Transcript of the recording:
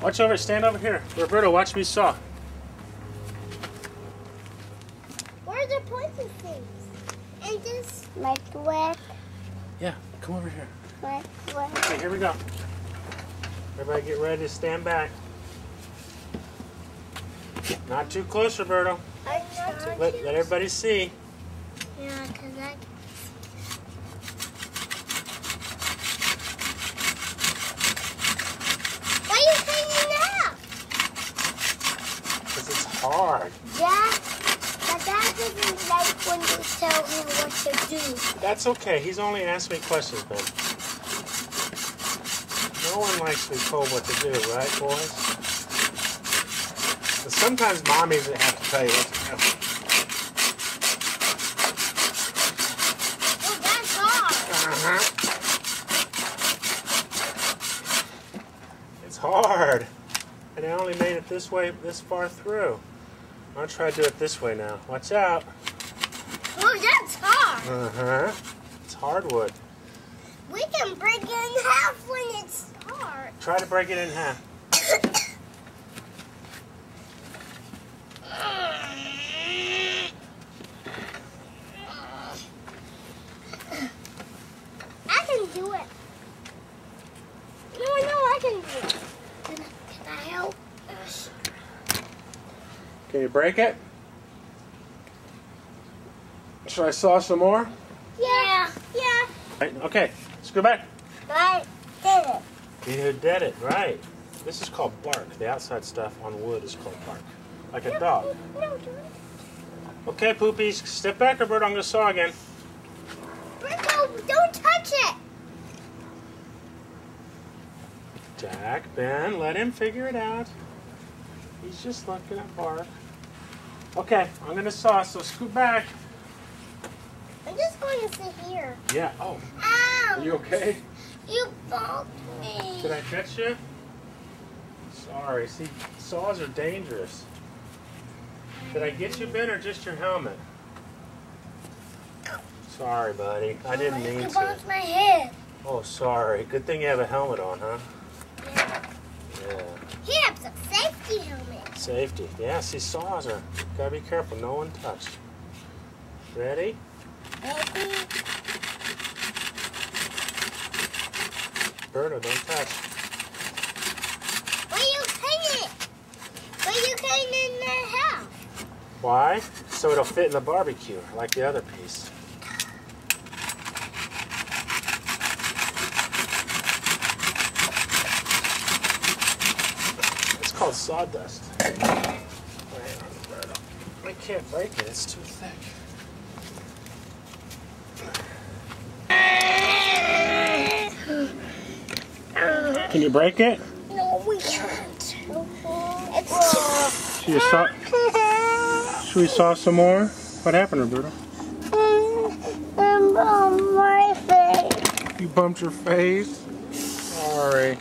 Watch over, stand over here. Roberto, watch me saw. Where are the pointy things? And this microwave. Yeah, come over here. Microwave. Okay, here we go. Everybody get ready to stand back. Not too close, Roberto. Let everybody see. Yeah, because I... Why are you hanging out? Because it's hard. Dad, but Dad doesn't like when you tell him what to do. That's okay. He's only asking me questions, Ben. No one likes to be told what to do, right, boys? But sometimes mommies have to tell you what to do. Oh, that's hard. It's hard. And I only made it this way, this far through. I'll try to do it this way now. Watch out. Oh, that's hard. It's hardwood. We can break it in half when it's hard. Try to break it in half. I can do it. No, I can do it. Can I help? Can you break it? Should I saw some more? Yeah. Right, okay, let's go back. I did it. You did it, right. This is called bark. The outside stuff on wood is called bark. Like a dog. No, do it. Okay, Poopies, step back, Roberto. I'm going to saw again. Rico, don't touch it. Jack, Ben, let him figure it out. He's just looking at bark. Okay, I'm going to saw, so scoot back. I'm just going to sit here. Yeah, oh. Ow! Are you okay? You bumped me. Did I catch you? Sorry, see, saws are dangerous. Did I get you, Ben, or just your helmet? Sorry, buddy. I didn't mean You to. bumped my head. Oh, sorry. Good thing you have a helmet on, huh? Yeah. Yeah. He has a safety helmet. Safety. Yeah, see, saws are... Gotta be careful. No one touch. Ready? Maybe. Berto, don't touch. Why you hang it? Why you hang it in the house? Why? So it'll fit in the barbecue, like the other piece. It's called sawdust. Wait on Berto. I can't break it. It's too thick. Can you break it? No, we can't. It's Should we saw some more? What happened, Roberto? my face. You bumped your face? Sorry.